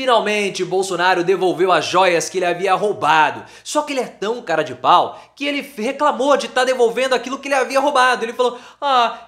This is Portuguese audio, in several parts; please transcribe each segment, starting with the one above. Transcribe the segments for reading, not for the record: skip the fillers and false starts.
Finalmente, Bolsonaro devolveu as joias que ele havia roubado. Só que ele é tão cara de pau que ele reclamou de estar devolvendo aquilo que ele havia roubado. Ele falou: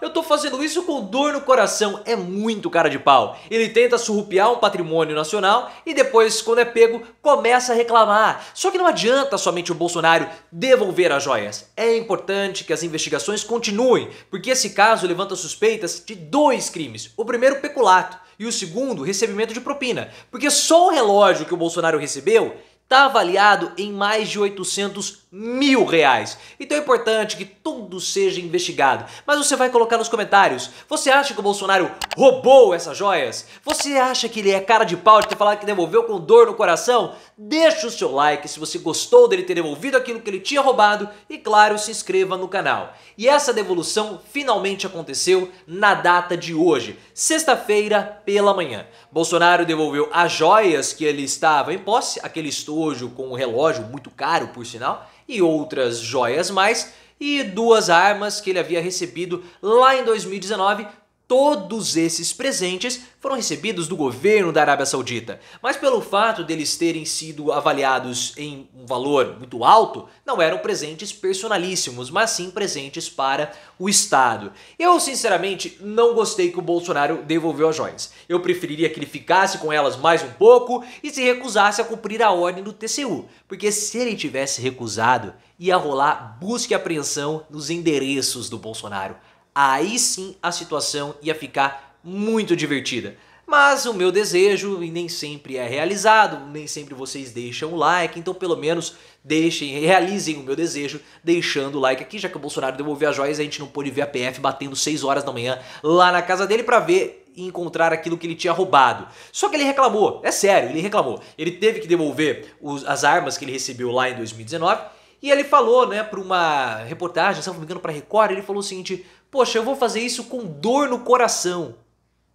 eu tô fazendo isso com dor no coração. É muito cara de pau. Ele tenta surrupiar um patrimônio nacional e depois, quando é pego, começa a reclamar. Só que não adianta somente o Bolsonaro devolver as joias. É importante que as investigações continuem, porque esse caso levanta suspeitas de 2 crimes. O primeiro, peculato. E o segundo, recebimento de propina. Porque só o relógio que o Bolsonaro recebeu está avaliado em mais de 800 mil reais. Então é importante que tudo seja investigado. Mas você vai colocar nos comentários: você acha que o Bolsonaro roubou essas joias? Você acha que ele é cara de pau de ter falado que devolveu com dor no coração? Deixa o seu like se você gostou dele ter devolvido aquilo que ele tinha roubado e, claro, se inscreva no canal. E essa devolução finalmente aconteceu na data de hoje, sexta-feira pela manhã. Bolsonaro devolveu as joias que ele estava em posse, aquele estojo com um relógio muito caro, por sinal, e outras joias mais, e 2 armas que ele havia recebido lá em 2019. Todos esses presentes foram recebidos do governo da Arábia Saudita, mas pelo fato deles terem sido avaliados em um valor muito alto, não eram presentes personalíssimos, mas sim presentes para o Estado. Eu sinceramente não gostei que o Bolsonaro devolveu as joias. Eu preferiria que ele ficasse com elas mais um pouco e se recusasse a cumprir a ordem do TCU, porque se ele tivesse recusado, ia rolar busca e apreensão nos endereços do Bolsonaro. Aí sim a situação ia ficar muito divertida. Mas o meu desejo nem sempre é realizado, nem sempre vocês deixam o like, então pelo menos realizem o meu desejo deixando o like aqui, já que o Bolsonaro devolveu as joias, a gente não pôde ver a PF batendo 6 horas da manhã lá na casa dele pra ver e encontrar aquilo que ele tinha roubado. Só que ele reclamou, é sério, ele reclamou. Ele teve que devolver as armas que ele recebeu lá em 2019 e ele falou, né, pra uma reportagem, se não me engano pra Record, ele falou o seguinte: poxa, eu vou fazer isso com dor no coração.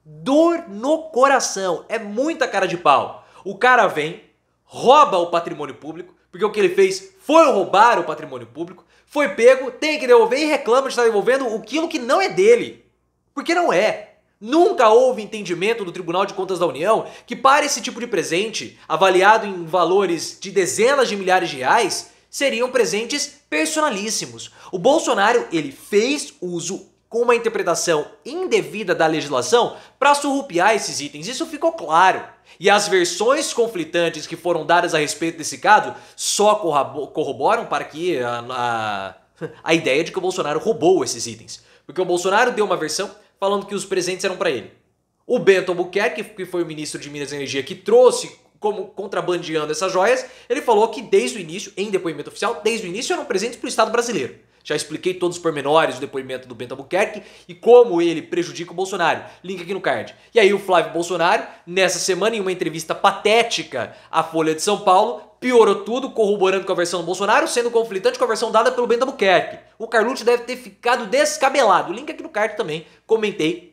Dor no coração. É muita cara de pau. O cara vem, rouba o patrimônio público, porque o que ele fez foi roubar o patrimônio público, foi pego, tem que devolver e reclama de estar devolvendo aquilo que não é dele. Porque não é. Nunca houve entendimento do Tribunal de Contas da União que para esse tipo de presente, avaliado em valores de dezenas de milhares de reais, seriam presentes personalíssimos. O Bolsonaro, ele fez uso com uma interpretação indevida da legislação para surrupiar esses itens, isso ficou claro. E as versões conflitantes que foram dadas a respeito desse caso só corroboram para que a ideia de que o Bolsonaro roubou esses itens. Porque o Bolsonaro deu uma versão falando que os presentes eram para ele. O Bento Albuquerque, que foi o ministro de Minas e Energia que trouxe como contrabandeando essas joias, ele falou que desde o início, em depoimento oficial, desde o início eram presentes para o Estado brasileiro. Já expliquei todos os pormenores do depoimento do Bento Albuquerque e como ele prejudica o Bolsonaro. Link aqui no card. E aí o Flávio Bolsonaro, nessa semana, em uma entrevista patética à Folha de São Paulo, piorou tudo, corroborando com a versão do Bolsonaro, sendo conflitante com a versão dada pelo Bento Albuquerque. O Carlucci deve ter ficado descabelado. Link aqui no card também, comentei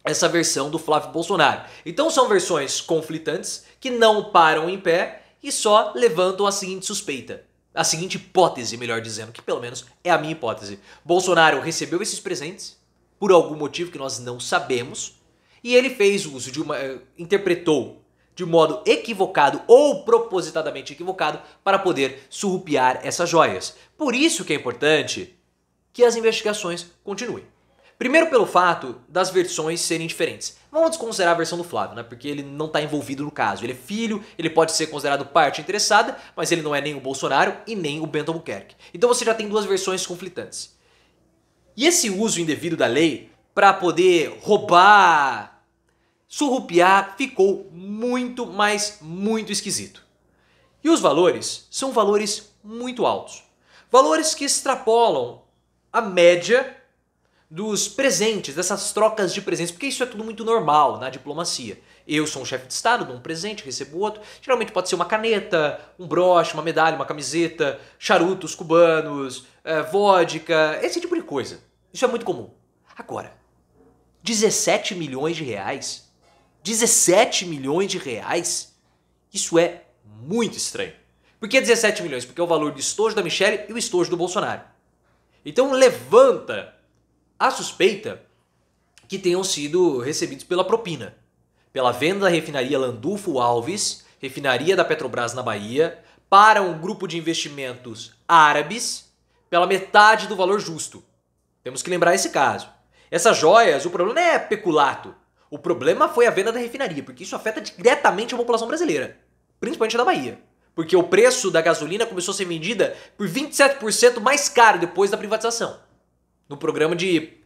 essa versão do Flávio Bolsonaro. Então são versões conflitantes que não param em pé e só levantam a seguinte suspeita. A seguinte hipótese, melhor dizendo, que pelo menos é a minha hipótese. Bolsonaro recebeu esses presentes por algum motivo que nós não sabemos e ele fez uso de interpretou de modo equivocado ou propositadamente equivocado para poder surrupiar essas joias. Por isso que é importante que as investigações continuem. Primeiro pelo fato das versões serem diferentes. Vamos desconsiderar a versão do Flávio, né? Porque ele não está envolvido no caso. Ele é filho, ele pode ser considerado parte interessada, mas ele não é nem o Bolsonaro e nem o Bento Albuquerque. Então você já tem 2 versões conflitantes. E esse uso indevido da lei para poder roubar, surrupiar, ficou muito, mas muito esquisito. E os valores são valores muito altos. Valores que extrapolam a média dos presentes, dessas trocas de presentes, porque isso é tudo muito normal na diplomacia. Eu sou um chefe de Estado, dou um presente, recebo outro. Geralmente pode ser uma caneta, um broche, uma medalha, uma camiseta, charutos cubanos, vodka, esse tipo de coisa. Isso é muito comum. Agora, 17 milhões de reais? 17 milhões de reais? Isso é muito estranho. Por que 17 milhões? Porque é o valor do estojo da Michelle e o estojo do Bolsonaro. Então levanta a suspeita que tenham sido recebidos pela propina, pela venda da refinaria Landulfo Alves refinaria da Petrobras na Bahia para um grupo de investimentos árabes pela metade do valor justo. Temos que lembrar esse caso. Essas joias, o problema não é peculato. O problema foi a venda da refinaria, porque isso afeta diretamente a população brasileira, principalmente da Bahia. Porque o preço da gasolina começou a ser vendida por 27% mais caro depois da privatização, no programa de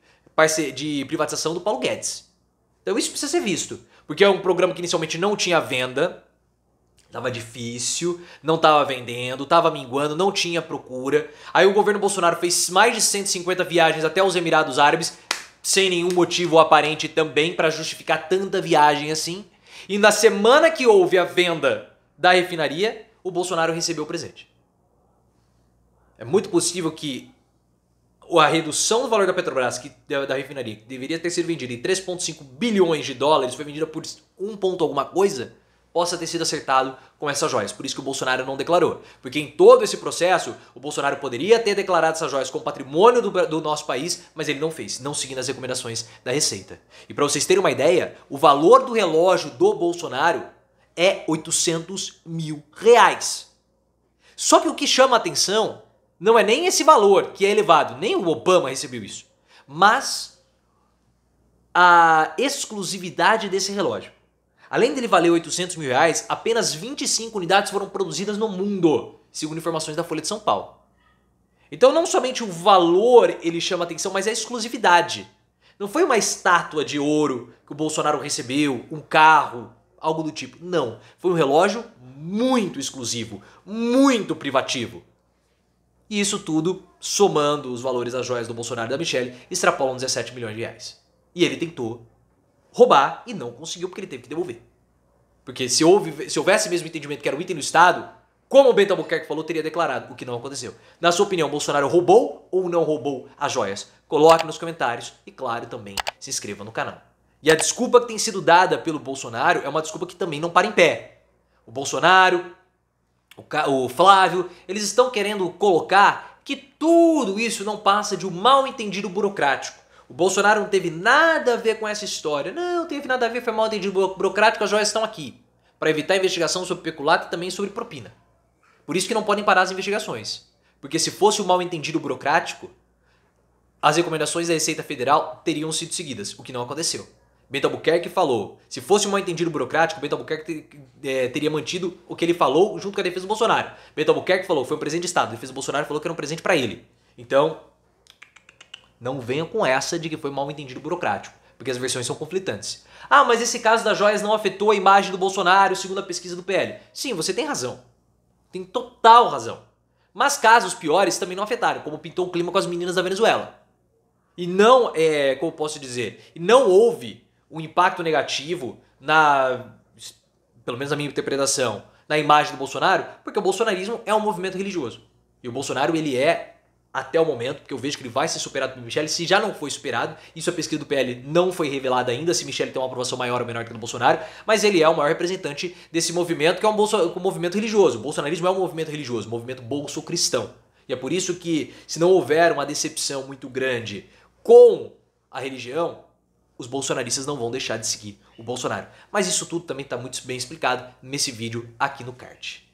privatização do Paulo Guedes. Então isso precisa ser visto, porque é um programa que inicialmente não tinha venda, estava difícil, não estava vendendo, estava minguando, não tinha procura. Aí o governo Bolsonaro fez mais de 150 viagens até os Emirados Árabes, sem nenhum motivo aparente também para justificar tanta viagem assim. E na semana que houve a venda da refinaria, o Bolsonaro recebeu o presente. É muito possível que a redução do valor da Petrobras, da refinaria, que deveria ter sido vendida em 3,5 bilhões de dólares, foi vendida por 1 ponto alguma coisa, possa ter sido acertado com essas joias. Por isso que o Bolsonaro não declarou. Porque em todo esse processo, o Bolsonaro poderia ter declarado essas joias como patrimônio do nosso país, mas ele não fez, não seguindo as recomendações da Receita. E para vocês terem uma ideia, o valor do relógio do Bolsonaro é 800 mil reais. Só que o que chama a atenção não é nem esse valor, que é elevado, nem o Obama recebeu isso, mas a exclusividade desse relógio. Além dele valer 800 mil reais, apenas 25 unidades foram produzidas no mundo, segundo informações da Folha de São Paulo. Então não somente o valor ele chama atenção, mas a exclusividade. Não foi uma estátua de ouro que o Bolsonaro recebeu, um carro, algo do tipo. Não, foi um relógio muito exclusivo, muito privativo. E isso tudo, somando os valores das joias do Bolsonaro e da Michelle, extrapolam 17 milhões de reais. E ele tentou roubar e não conseguiu porque ele teve que devolver. Porque se houvesse mesmo entendimento que era um item do Estado, como o Bento Albuquerque falou, teria declarado, o que não aconteceu. Na sua opinião, Bolsonaro roubou ou não roubou as joias? Coloque nos comentários e, claro, também se inscreva no canal. E a desculpa que tem sido dada pelo Bolsonaro é uma desculpa que também não para em pé. O Bolsonaro, o Flávio, eles estão querendo colocar que tudo isso não passa de um mal entendido burocrático. O Bolsonaro não teve nada a ver com essa história. Não teve nada a ver, foi mal entendido burocrático, as joias estão aqui. Para evitar investigação sobre peculato e também sobre propina. Por isso que não podem parar as investigações. Porque se fosse um mal entendido burocrático, as recomendações da Receita Federal teriam sido seguidas, o que não aconteceu. Bento Albuquerque falou, se fosse um mal entendido burocrático, Bento Albuquerque teria mantido o que ele falou junto com a defesa do Bolsonaro. Bento Albuquerque falou, foi um presente de Estado, a defesa do Bolsonaro falou que era um presente para ele. Então, não venham com essa de que foi mal entendido burocrático, porque as versões são conflitantes. Ah, mas esse caso das joias não afetou a imagem do Bolsonaro, segundo a pesquisa do PL. Sim, você tem razão. Tem total razão. Mas casos piores também não afetaram, como pintou o clima com as meninas da Venezuela. E não, como posso dizer, não houve um impacto negativo pelo menos na minha interpretação, na imagem do Bolsonaro, porque o bolsonarismo é um movimento religioso. E o Bolsonaro, ele é, até o momento, porque eu vejo que ele vai ser superado por Michelle, se já não foi superado, isso a pesquisa do PL não foi revelada ainda, se Michelle tem uma aprovação maior ou menor que a do Bolsonaro, mas ele é o maior representante desse movimento, que é um movimento religioso. O bolsonarismo é um movimento religioso, um movimento bolso-cristão. E é por isso que, se não houver uma decepção muito grande com a religião, os bolsonaristas não vão deixar de seguir o Bolsonaro. Mas isso tudo também está muito bem explicado nesse vídeo aqui no card.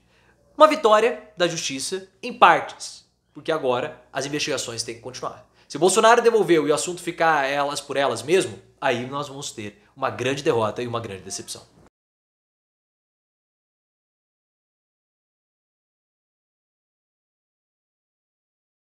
Uma vitória da justiça em partes, porque agora as investigações têm que continuar. Se o Bolsonaro devolveu e o assunto ficar elas por elas mesmo, aí nós vamos ter uma grande derrota e uma grande decepção.